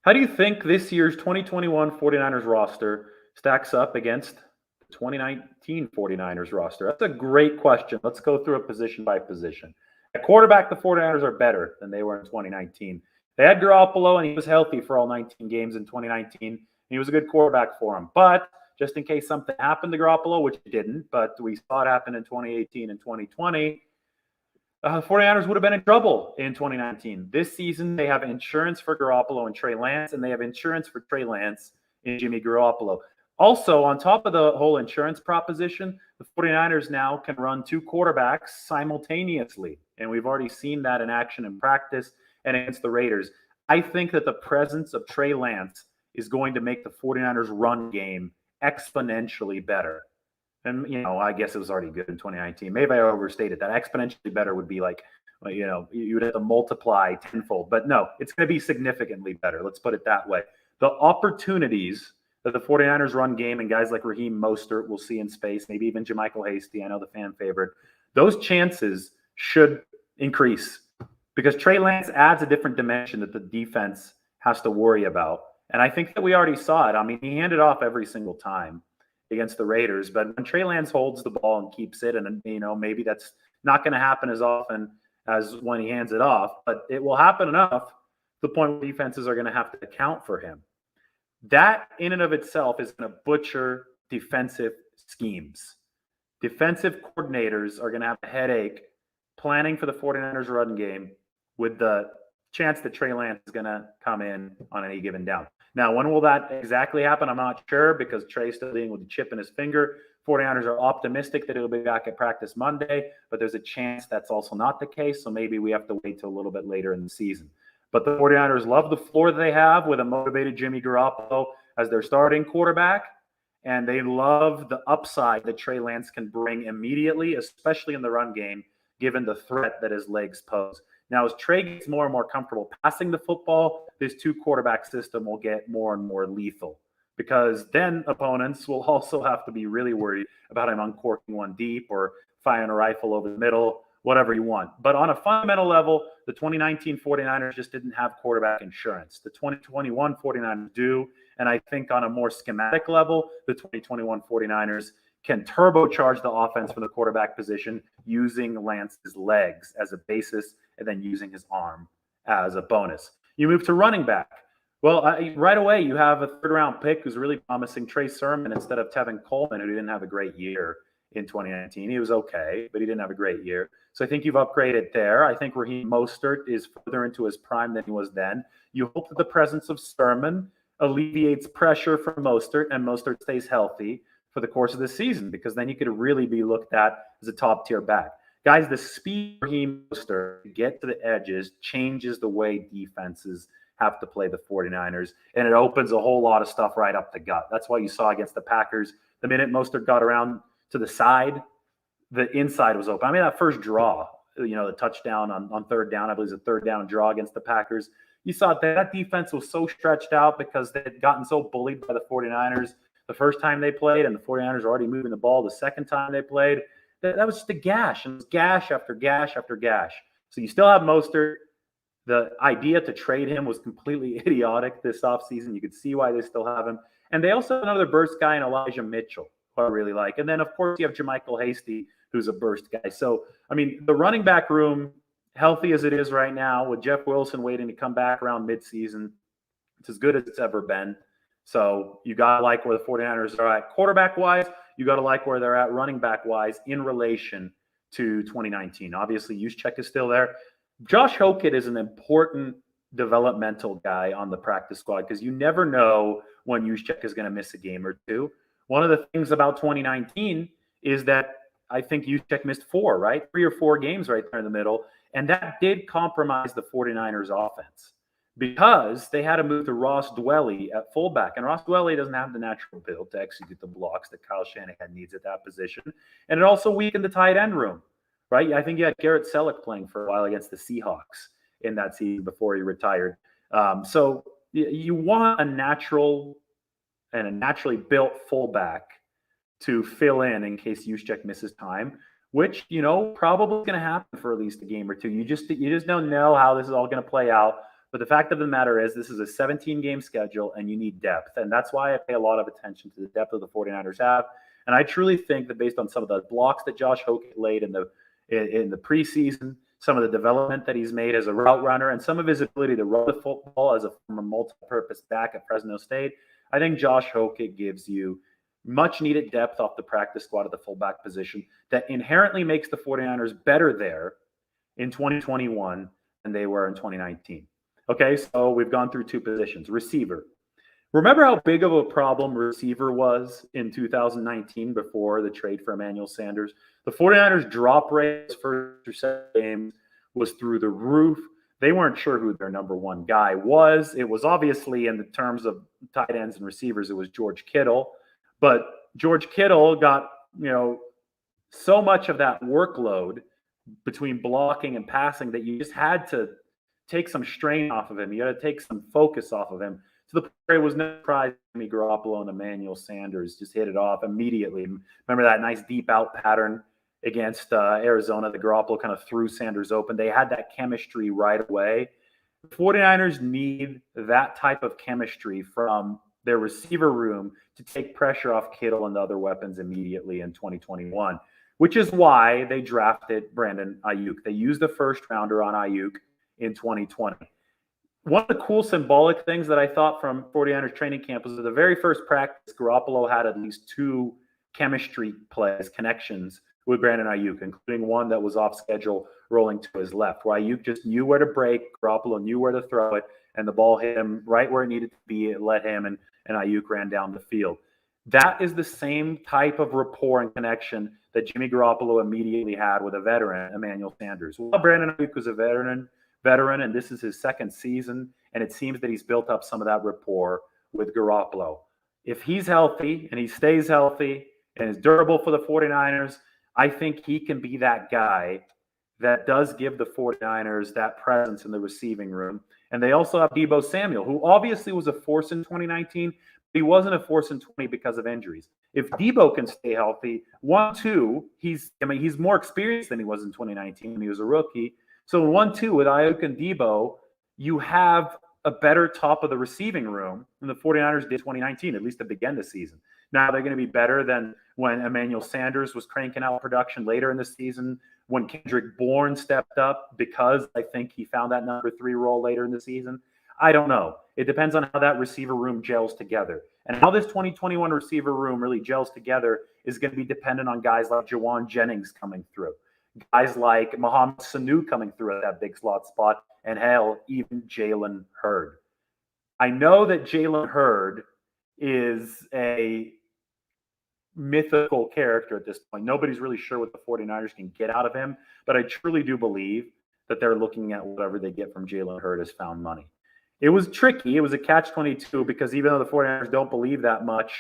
How do you think this year's 2021 49ers roster stacks up against the 2019 49ers roster? That's a great question. Let's go through it position by position. At quarterback, the 49ers are better than they were in 2019. They had Garoppolo, and he was healthy for all 19 games in 2019. He was a good quarterback for them. But just in case something happened to Garoppolo, which it didn't, but we saw it happen in 2018 and 2020, the 49ers would have been in trouble in 2019. This season, they have insurance for Garoppolo and Trey Lance, and they have insurance for Trey Lance and Jimmy Garoppolo. Also, on top of the whole insurance proposition, the 49ers now can run two quarterbacks simultaneously. And we've already seen that in action in practice and against the Raiders. I think that the presence of Trey Lance is going to make the 49ers run game exponentially better. And, I guess it was already good in 2019. Maybe I overstated that. Exponentially better would be like, you would have to multiply tenfold. But no, it's going to be significantly better. Let's put it that way. The opportunities that the 49ers run game and guys like Raheem Mostert will see in space, maybe even JaMychal Hasty, I know the fan favorite, those chances should increase because Trey Lance adds a different dimension that the defense has to worry about. And I think that we already saw it. I mean, he handed off every single time against the Raiders, but when Trey Lance holds the ball and keeps it, and maybe that's not going to happen as often as when he hands it off, but it will happen enough to the point where defenses are going to have to account for him. That in and of itself is going to butcher defensive schemes. Defensive coordinators are going to have a headache planning for the 49ers run game with the chance that Trey Lance is going to come in on any given down. Now, when will that exactly happen? I'm not sure because Trey's still dealing with a chip in his finger. 49ers are optimistic that he'll be back at practice Monday, but there's a chance that's also not the case. So maybe we have to wait till a little bit later in the season. But the 49ers love the floor that they have with a motivated Jimmy Garoppolo as their starting quarterback. And they love the upside that Trey Lance can bring immediately, especially in the run game, given the threat that his legs pose. Now, as Trey gets more and more comfortable passing the football, this two-quarterback system will get more and more lethal because then opponents will also have to be really worried about him uncorking one deep or firing a rifle over the middle, whatever you want. But on a fundamental level, the 2019 49ers just didn't have quarterback insurance. The 2021 49ers do, and I think on a more schematic level, the 2021 49ers can turbocharge the offense from the quarterback position using Lance's legs as a basis and then using his arm as a bonus. You move to running back. Well, right away, you have a third-round pick who's really promising, Trey Sermon, instead of Tevin Coleman, who didn't have a great year in 2019. He was okay, but he didn't have a great year. So I think you've upgraded there. I think Raheem Mostert is further into his prime than he was then. You hope that the presence of Sermon alleviates pressure from Mostert and Mostert stays healthy for the course of the season, because then you could really be looked at as a top-tier back. Guys, the speed for Raheem Mostert to get to the edges changes the way defenses have to play the 49ers, and it opens a whole lot of stuff right up the gut. That's why you saw against the Packers, the minute Mostert got around to the side, the inside was open. I mean, that first draw, the touchdown on third down, I believe it was a third down draw against the Packers. You saw that defense was so stretched out because they had gotten so bullied by the 49ers the first time they played, and the 49ers were already moving the ball the second time they played. That was just a gash, and it was gash after gash after gash. So you still have Mostert. The idea to trade him was completely idiotic this offseason. You could see why they still have him. And they also have another burst guy in Elijah Mitchell, who I really like. And then, of course, you have JaMychal Hasty, who's a burst guy. So, I mean, the running back room, healthy as it is right now, with Jeff Wilson waiting to come back around midseason, it's as good as it's ever been. So you got to like where the 49ers are at quarterback-wise. You got to like where they're at running back-wise in relation to 2019. Obviously, Juszczyk is still there. Josh Hokett is an important developmental guy on the practice squad because you never know when Juszczyk is going to miss a game or two. One of the things about 2019 is that I think Juszczyk missed 3 or 4 games right there in the middle, and that did compromise the 49ers offense because they had to move to Ross Dwelley at fullback, and Ross Dwelley doesn't have the natural build to execute the blocks that Kyle Shanahan needs at that position, and it also weakened the tight end room. Right? I think you had Garrett Selleck playing for a while against the Seahawks in that season before he retired. So you want a natural and a naturally built fullback to fill in case Juszczyk misses time, which, probably going to happen for at least a game or two. You just don't know how this is all going to play out. But the fact of the matter is, this is a 17-game schedule, and you need depth. And that's why I pay a lot of attention to the depth of the 49ers have. And I truly think that based on some of the blocks that Josh Hokett laid in the preseason, some of the development that he's made as a route runner, and some of his ability to run the football as a former multi-purpose back at Fresno State, I think Josh Hokett gives you much needed depth off the practice squad at the fullback position that inherently makes the 49ers better there in 2021 than they were in 2019. Okay, so we've gone through two positions. Receiver. Remember how big of a problem receiver was in 2019 before the trade for Emmanuel Sanders? The 49ers drop rate first or second games was through the roof. They weren't sure who their number one guy was. It was obviously, in the terms of tight ends and receivers, it was George Kittle. But George Kittle got, so much of that workload between blocking and passing that you just had to take some strain off of him. You had to take some focus off of him. So the play was no surprise. Jimmy Garoppolo and Emmanuel Sanders just hit it off immediately. Remember that nice deep out pattern against Arizona? The Garoppolo kind of threw Sanders open. They had that chemistry right away. The 49ers need that type of chemistry from their receiver room to take pressure off Kittle and the other weapons immediately in 2021, which is why they drafted Brandon Ayuk. They used the first rounder on Ayuk in 2020. One of the cool symbolic things that I thought from 49ers training camp was that the very first practice, Garoppolo had at least two chemistry plays, connections with Brandon Ayuk, including one that was off schedule rolling to his left, where Ayuk just knew where to break, Garoppolo knew where to throw it, and the ball hit him right where it needed to be. It let him, and Ayuk ran down the field. That is the same type of rapport and connection that Jimmy Garoppolo immediately had with a veteran, Emmanuel Sanders. Well, Brandon Ayuk was a veteran, and this is his second season, and it seems that he's built up some of that rapport with Garoppolo. If he's healthy and he stays healthy and is durable for the 49ers, I think he can be that guy that does give the 49ers that presence in the receiving room. And they also have Deebo Samuel, who obviously was a force in 2019, but he wasn't a force in 20 because of injuries. If Deebo can stay healthy, 1-2, he's more experienced than he was in 2019 when he was a rookie. So 1-2 with Ayuk and Deebo, you have a better top of the receiving room than the 49ers did 2019, at least to begin the season. Now they're going to be better than when Emmanuel Sanders was cranking out production later in the season, when Kendrick Bourne stepped up, because I think he found that number 3 role later in the season. I don't know. It depends on how that receiver room gels together. And how this 2021 receiver room really gels together is going to be dependent on guys like Jawan Jennings coming through, guys like Mohamed Sanu coming through at that big slot spot, and hell, even Jalen Hurd. I know that Jalen Hurd is a mythical character at this point. Nobody's really sure what the 49ers can get out of him, but I truly do believe that they're looking at whatever they get from Jalen Hurd as found money. It was tricky. It was a catch-22 because even though the 49ers don't believe that much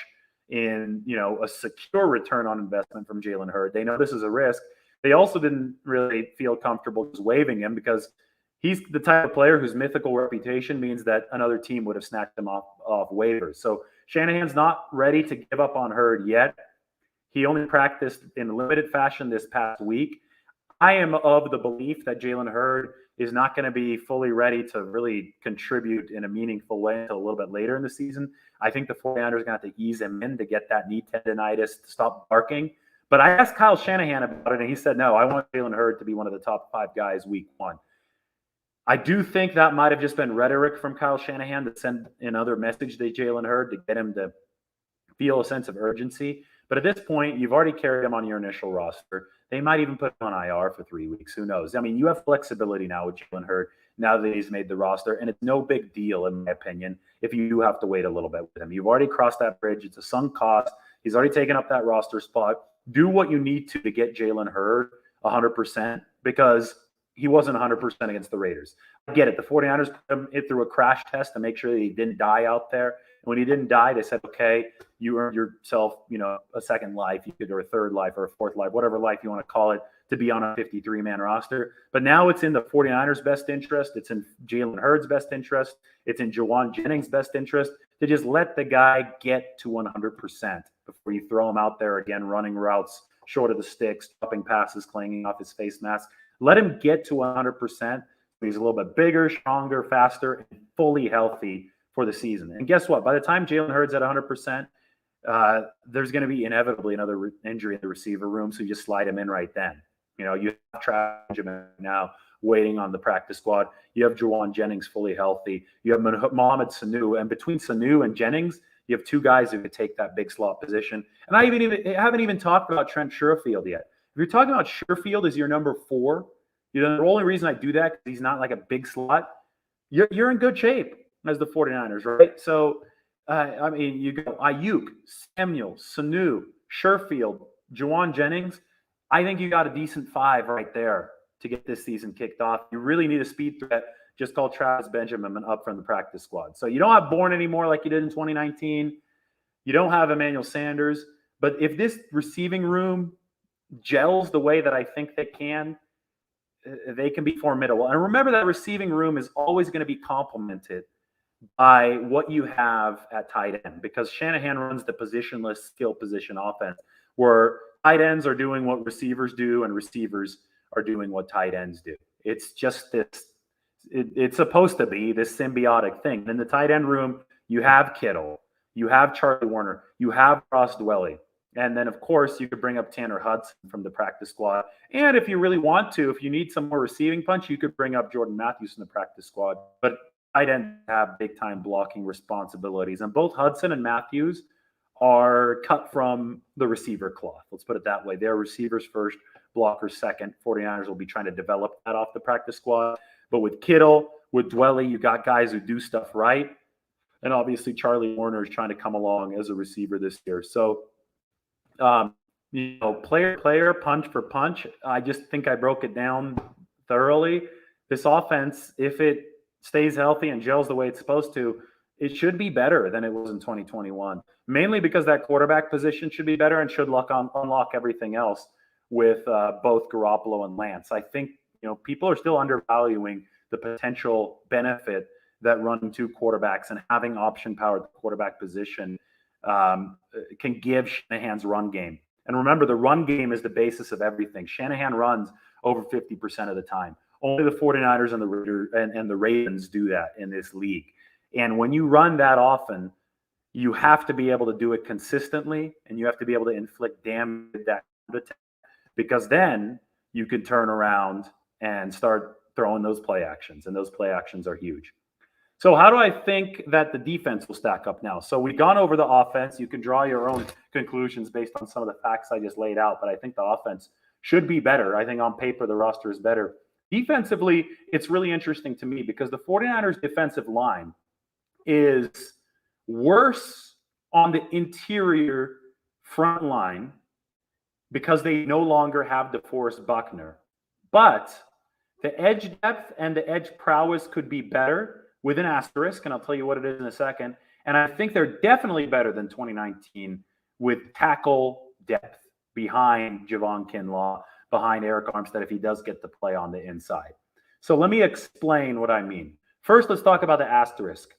in, a secure return on investment from Jalen Hurd, they know this is a risk. They also didn't really feel comfortable just waiving him because he's the type of player whose mythical reputation means that another team would have snatched him off waivers. So Shanahan's not ready to give up on Hurd yet. He only practiced in limited fashion this past week. I am of the belief that Jalen Hurd is not going to be fully ready to really contribute in a meaningful way until a little bit later in the season. I think the 49ers are going to have to ease him in to get that knee tendonitis to stop barking. But I asked Kyle Shanahan about it, and he said, no, I want Jalen Hurd to be one of the top 5 guys week 1. I do think that might have just been rhetoric from Kyle Shanahan to send another message to Jalen Hurd to get him to feel a sense of urgency. But at this point, you've already carried him on your initial roster. They might even put him on IR for 3 weeks. Who knows? I mean, you have flexibility now with Jalen Hurd now that he's made the roster, and it's no big deal, in my opinion, if you do have to wait a little bit with him. You've already crossed that bridge. It's a sunk cost. He's already taken up that roster spot. Do what you need to get Jalen Hurd 100% because he wasn't 100% against the Raiders. I get it. The 49ers put him through a crash test to make sure that he didn't die out there. And when he didn't die, they said, okay, you earned yourself, a second life, or a third life or a fourth life, whatever life you want to call it, to be on a 53-man roster. But now it's in the 49ers' best interest. It's in Jalen Hurd's best interest. It's in Jawan Jennings' best interest to just let the guy get to 100% before you throw him out there again, running routes short of the sticks, dropping passes, clanging off his face mask. Let him get to 100%. He's a little bit bigger, stronger, faster, and fully healthy for the season. And guess what? By the time Jalen Hurts at 100%, there's going to be inevitably another injury in the receiver room, so you just slide him in right then. You have Travis Benjamin now waiting on the practice squad. You have Juwan Jennings fully healthy. You have Mohamed Sanu, and between Sanu and Jennings, you have two guys who could take that big slot position. And I haven't even talked about Trent Sherfield yet. If you're talking about Sherfield as your number 4, the only reason I do that is he's not like a big slot. You're in good shape as the 49ers, right? So, you go Ayuk, Samuel, Sanu, Sherfield, Juwan Jennings. I think you got a decent 5 right there to get this season kicked off. You really need a speed threat. Just call Travis Benjamin up from the practice squad. So you don't have Bourne anymore like you did in 2019. You don't have Emmanuel Sanders. But if this receiving room gels the way that I think they can be formidable. And remember that receiving room is always going to be complemented by what you have at tight end, because Shanahan runs the positionless skill position offense where tight ends are doing what receivers do and receivers are doing what tight ends do. It's just this. It's supposed to be this symbiotic thing. In the tight end room, you have Kittle, you have Charlie Warner, you have Ross Dwelly. And then, of course, you could bring up Tanner Hudson from the practice squad. And if you really want to, if you need some more receiving punch, you could bring up Jordan Matthews from the practice squad. But tight ends have big-time blocking responsibilities. And both Hudson and Matthews are cut from the receiver cloth. Let's put it that way. They're receivers first, blockers second. 49ers will be trying to develop that off the practice squad. But with Kittle, with Dwelly, you got guys who do stuff right. And obviously, Charlie Warner is trying to come along as a receiver this year. So, player, punch for punch. I just think I broke it down thoroughly. This offense, if it stays healthy and gels the way it's supposed to, it should be better than it was in 2021. Mainly because that quarterback position should be better and should unlock everything else with both Garoppolo and Lance. I think people are still undervaluing the potential benefit that running 2 quarterbacks and having option power at the quarterback position can give Shanahan's run game. And remember, the run game is the basis of everything. Shanahan runs over 50% of the time. Only the 49ers and the Ravens do that in this league. And when you run that often, you have to be able to do it consistently, and you have to be able to inflict damage that because then you can turn around and start throwing those play actions, and those play actions are huge. So how do I think that the defense will stack up now? So we've gone over the offense. You can draw your own conclusions based on some of the facts I just laid out, but I think the offense should be better. I think on paper the roster is better. Defensively, it's really interesting to me because the 49ers defensive line is worse on the interior front line because they no longer have DeForest Buckner. But the edge depth and the edge prowess could be better with an asterisk, and I'll tell you what it is in a second. And I think they're definitely better than 2019 with tackle depth behind Javon Kinlaw, behind Eric Armstead if he does get to play on the inside. So let me explain what I mean. First, let's talk about the asterisk.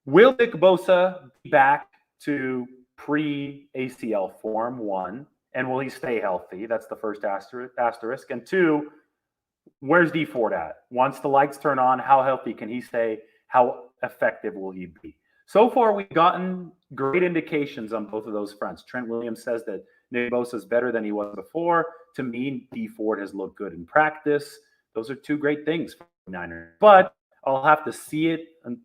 Will Nick Bosa be back to pre-ACL form, 1? And will he stay healthy? That's the first asterisk. And 2, where's Dee Ford at? Once the lights turn on, how healthy can he stay? How effective will he be? So far, we've gotten great indications on both of those fronts. Trent Williams says that Nick Bosa is better than he was before. To me, Dee Ford has looked good in practice. Those are 2 great things for the Niners. But I'll have to see it, and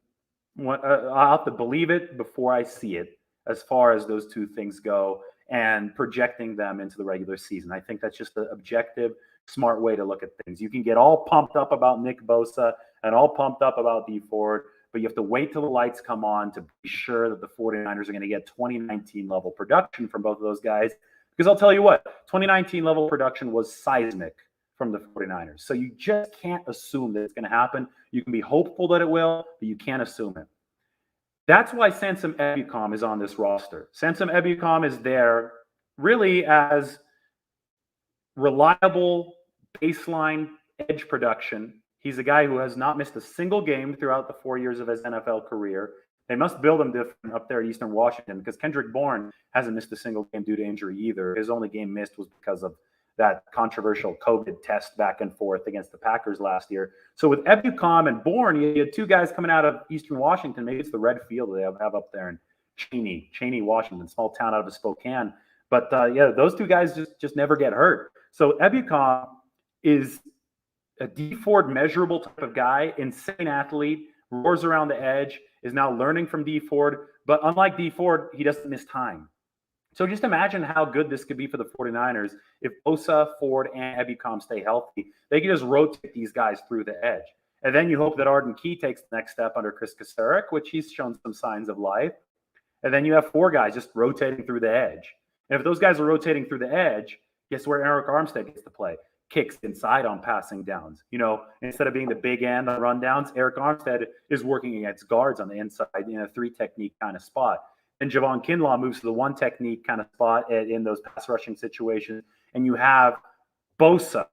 I'll have to believe it before I see it as far as those 2 things go and projecting them into the regular season. I think that's just the objective, smart way to look at things. You can get all pumped up about Nick Bosa and all pumped up about Dee Ford, but you have to wait till the lights come on to be sure that the 49ers are going to get 2019 level production from both of those guys. Because I'll tell you what, 2019 level production was seismic from the 49ers. So you just can't assume that it's going to happen. You can be hopeful that it will, but you can't assume it. That's why Samson Ebukam is on this roster. Samson Ebukam is there really as reliable baseline edge production. He's a guy who has not missed a single game throughout the 4 years of his NFL career. They must build him different up there at Eastern Washington because Kendrick Bourne hasn't missed a single game due to injury either. His only game missed was because of that controversial COVID test back and forth against the Packers last year. So with Ebukam and Bourne, you had two guys coming out of Eastern Washington. Maybe it's the red field they have up there in Cheney, Washington, small town out of Spokane. But yeah, those two guys just never get hurt. So Ebukam is a D Ford measurable type of guy, insane athlete, roars around the edge, is now learning from D Ford. But unlike D Ford, he doesn't miss time. So just imagine how good this could be for the 49ers if Bosa, Ford, and Ebukam stay healthy. They can just rotate these guys through the edge. And then you hope that Arden Key takes the next step under Chris Kasarik, which he's shown some signs of life. And then you have four guys just rotating through the edge. And if those guys are rotating through the edge, guess where Eric Armstead gets to play? Kicks inside on passing downs. Instead of being the big end on rundowns, Eric Armstead is working against guards on the inside in a three technique kind of spot. And Javon Kinlaw moves to the one technique kind of spot in those pass rushing situations. And you have Bosa,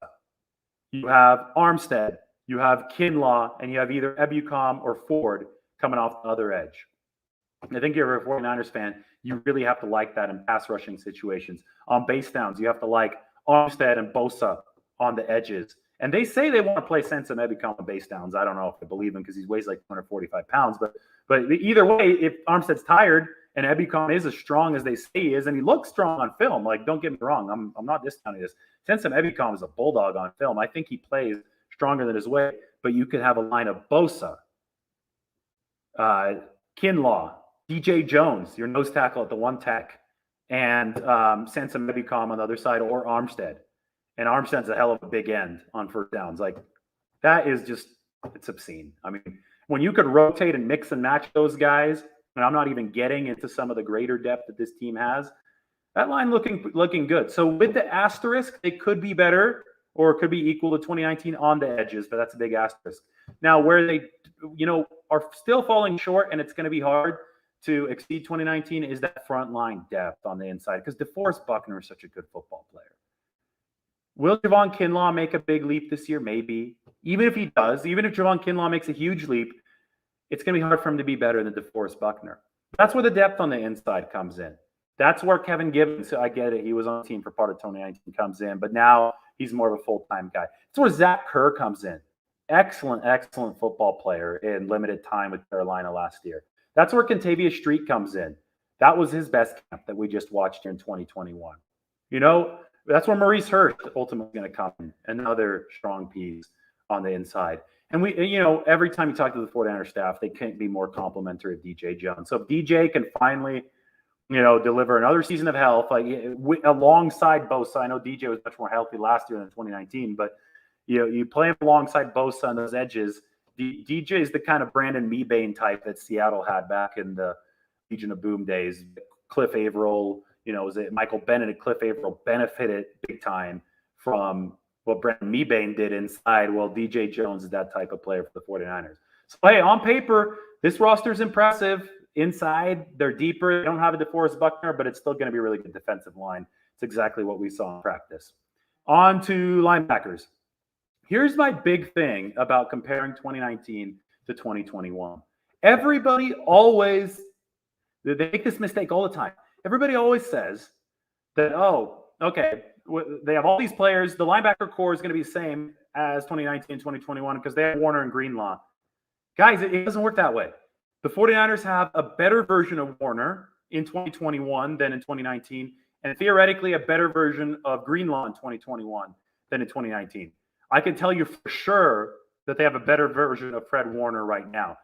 you have Armstead, you have Kinlaw, and you have either Ebukam or Ford coming off the other edge. I think you're a 49ers fan, you really have to like that in pass rushing situations. On base downs, you have to like Armstead and Bosa on the edges. And they say they want to play Sensa Ebukam on base downs. I don't know if I believe him because he weighs like 245 pounds. But either way, if Armstead's tired and Ebukam is as strong as they say he is, and he looks strong on film, like, don't get me wrong, I'm not discounting this. Sensa Ebukam is a bulldog on film. I think he plays stronger than his weight. But you could have a line of Bosa, Kinlaw, DJ Jones, your nose tackle at the one tech, and Sensa Ebukam on the other side, or Armstead. And Armstead's a hell of a big end on first downs. Like, that is just, it's obscene. I mean, when you could rotate and mix and match those guys, and I'm not even getting into some of the greater depth that this team has, that line looking good. So with the asterisk, it could be better or it could be equal to 2019 on the edges, but that's a big asterisk. Now, where they, are still falling short, and it's going to be hard to exceed 2019, is that front line depth on the inside, because DeForest Buckner is such a good football player. Will Javon Kinlaw make a big leap this year? Maybe. Even if he does, even if Javon Kinlaw makes a huge leap, it's going to be hard for him to be better than DeForest Buckner. That's where the depth on the inside comes in. That's where Kevin Gibbons, I get it, he was on the team for part of 2019, comes in, but now he's more of a full-time guy. That's where Zach Kerr comes in. Excellent football player in limited time with Carolina last year. That's where Kentavious Street comes in. That was his best camp that we just watched here in 2021. That's where Maurice Hurst ultimately going to come in, another strong piece on the inside. And we, every time you talk to the 49ers staff, they can't be more complimentary of DJ Jones. So if DJ can finally, deliver another season of health, like alongside Bosa. I know DJ was much more healthy last year than 2019, but you play him alongside Bosa on those edges. DJ is the kind of Brandon Mebane type that Seattle had back in the Legion of Boom days. Cliff Averill, was it Michael Bennett and Cliff Averill benefited big time from what Brandon Mebane did inside. Well, DJ Jones is that type of player for the 49ers. So, hey, on paper, this roster is impressive. Inside, they're deeper. They don't have a DeForest Buckner, but it's still going to be a really good defensive line. It's exactly what we saw in practice. On to linebackers. Here's my big thing about comparing 2019 to 2021. Everybody always, they make this mistake all the time. Everybody always says that, they have all these players. The linebacker core is going to be the same as 2019 and 2021 because they have Warner and Greenlaw. Guys, it doesn't work that way. The 49ers have a better version of Warner in 2021 than in 2019, and theoretically a better version of Greenlaw in 2021 than in 2019. I can tell you for sure that they have a better version of Fred Warner right now.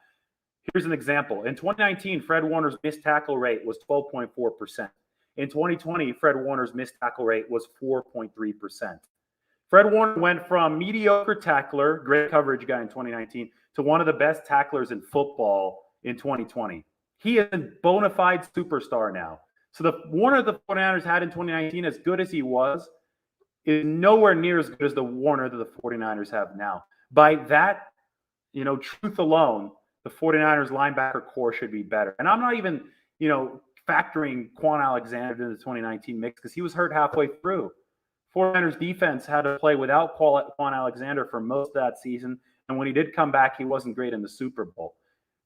Here's an example. In 2019, Fred Warner's missed tackle rate was 12.4%. In 2020, Fred Warner's missed tackle rate was 4.3%. Fred Warner went from mediocre tackler, great coverage guy in 2019, to one of the best tacklers in football in 2020. He is a bona fide superstar now. So the Warner the 49ers had in 2019, as good as he was, is nowhere near as good as the Warner that the 49ers have now. By that, truth alone, the 49ers linebacker core should be better. And I'm not even, factoring Quan Alexander into the 2019 mix because he was hurt halfway through. 49ers defense had to play without Quan Alexander for most of that season. And when he did come back, he wasn't great in the Super Bowl.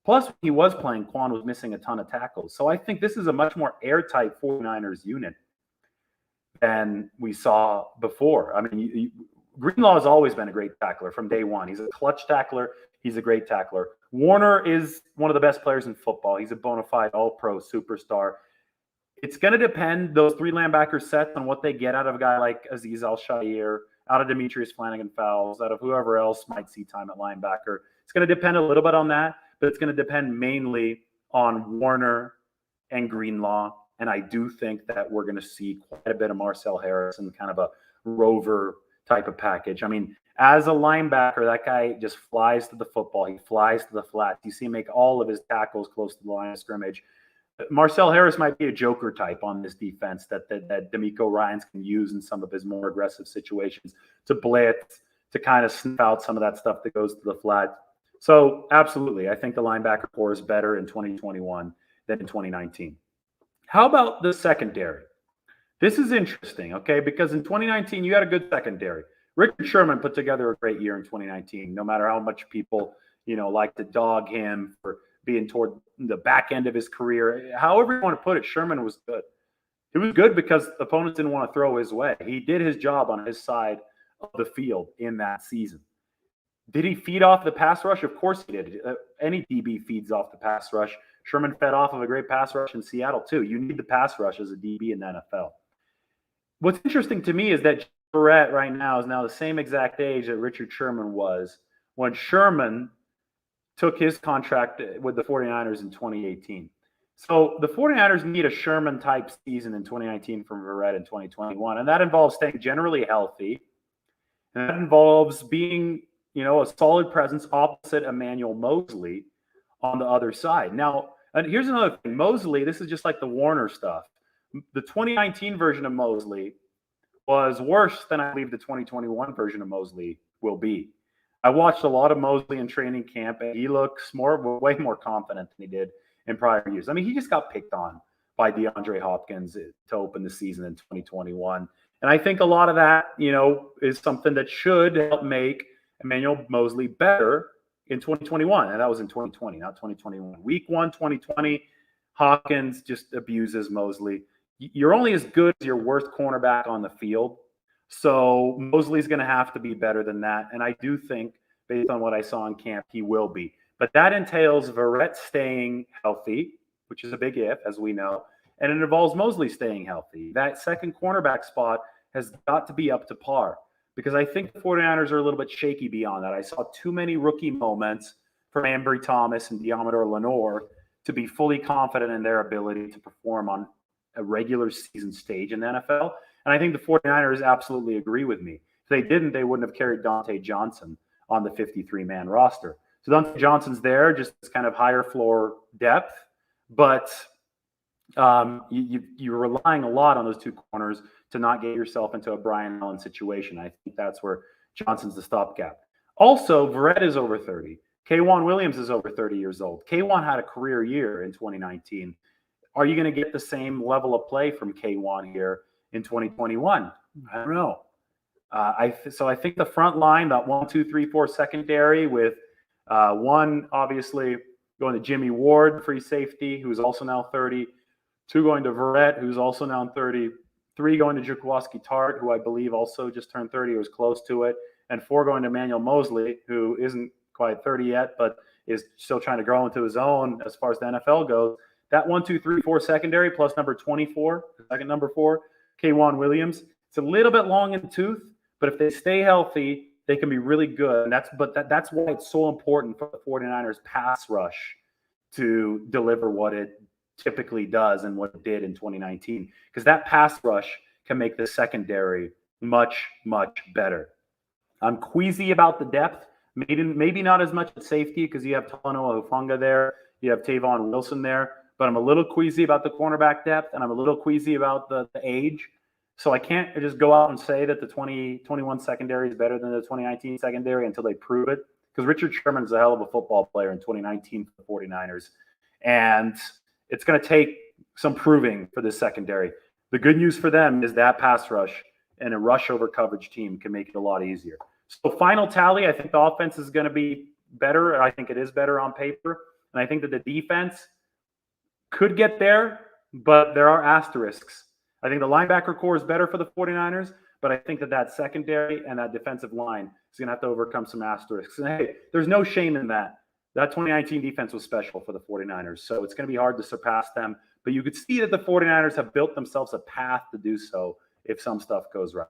Plus, when he was playing, Quan was missing a ton of tackles. So I think this is a much more airtight 49ers unit than we saw before. I mean, Greenlaw has always been a great tackler from day one. He's a clutch tackler. He's a great tackler. Warner is one of the best players in football. He's a bona fide all-pro superstar. It's going to depend, those three linebacker sets, on what they get out of a guy like Azeez Al-Shaair, out of Demetrius Flanagan-Fowles, out of whoever else might see time at linebacker. It's going to depend a little bit on that, but it's going to depend mainly on Warner and Greenlaw. And I do think that we're going to see quite a bit of Marcel Harrison, kind of a rover type of package. I mean, as a linebacker, that guy just flies to the football. He flies to the flats. You see him make all of his tackles close to the line of scrimmage. Marcel Harris might be a joker type on this defense that D'Amico Ryans can use in some of his more aggressive situations to blitz, to kind of sniff out some of that stuff that goes to the flat. So absolutely, I think the linebacker core is better in 2021 than in 2019. How about the secondary? This is interesting, okay, because in 2019, you had a good secondary. Richard Sherman put together a great year in 2019, no matter how much people, like to dog him for being toward the back end of his career. However you want to put it, Sherman was good. It was good because opponents didn't want to throw his way. He did his job on his side of the field in that season. Did he feed off the pass rush? Of course he did. Any DB feeds off the pass rush. Sherman fed off of a great pass rush in Seattle too. You need the pass rush as a DB in the NFL. What's interesting to me is that Barrett right now is now the same exact age that Richard Sherman was when Sherman took his contract with the 49ers in 2018. So the 49ers need a Sherman-type season in 2019 from Barrett in 2021, and that involves staying generally healthy, and that involves being, a solid presence opposite Emmanuel Moseley on the other side. Now, and here's another thing. Moseley, this is just like the Warner stuff. The 2019 version of Moseley was worse than I believe the 2021 version of Moseley will be. I watched a lot of Moseley in training camp, and he looks way more confident than he did in prior years. I mean, he just got picked on by DeAndre Hopkins to open the season in 2021. And I think a lot of that, is something that should help make Emmanuel Moseley better in 2021. And that was in 2020, not 2021. Week 1, 2020, Hopkins just abuses Moseley. You're only as good as your worst cornerback on the field. So Moseley's going to have to be better than that. And I do think, based on what I saw in camp, he will be. But that entails Verrett staying healthy, which is a big if, as we know. And it involves Moseley staying healthy. That second cornerback spot has got to be up to par, because I think the 49ers are a little bit shaky beyond that. I saw too many rookie moments from Ambry Thomas and Diamador Lenore to be fully confident in their ability to perform on a regular season stage in the NFL. And I think the 49ers absolutely agree with me. If they didn't, they wouldn't have carried Dante Johnson on the 53-man roster. So Dante Johnson's there, just kind of higher floor depth. But you're relying a lot on those two corners to not get yourself into a Brian Allen situation. I think that's where Johnson's the stopgap. Also, Verrett is over 30. K'Wan Williams is over 30 years old. K'Wan had a career year in 2019. Are you going to get the same level of play from K'Wan here in 2021? I don't know. So I think the front line, that 1, 2, 3, 4 secondary, with one obviously going to Jimmy Ward, free safety, who's also now 30. 2 going to Verrett, who's also now 30. 3 going to Jaquiski Tart, who I believe also just turned 30 or was close to it. And 4 going to Emmanuel Moseley, who isn't quite 30 yet, but is still trying to grow into his own as far as the NFL goes. That 1, 2, 3, 4 secondary plus number 24, second number 4, K'Wan Williams. It's a little bit long in the tooth, but if they stay healthy, they can be really good. And that's why it's so important for the 49ers pass rush to deliver what it typically does and what it did in 2019. Because that pass rush can make the secondary much, much better. I'm queasy about the depth. Maybe not as much at safety, because you have Talanoa Hufanga there. You have Tavon Wilson there. But I'm a little queasy about the cornerback depth, and I'm a little queasy about the age. So I can't just go out and say that the 2021 secondary is better than the 2019 secondary until they prove it, because Richard Sherman is a hell of a football player in 2019 for the 49ers. And it's going to take some proving for this secondary. The good news for them is that pass rush and a rush over coverage team can make it a lot easier. So final tally, I think the offense is going to be better. I think it is better on paper. And I think that the defense could get there, but there are asterisks. I think the linebacker core is better for the 49ers, but I think that secondary and that defensive line is going to have to overcome some asterisks. And hey, there's no shame in that. That 2019 defense was special for the 49ers, so it's going to be hard to surpass them. But you could see that the 49ers have built themselves a path to do so if some stuff goes right.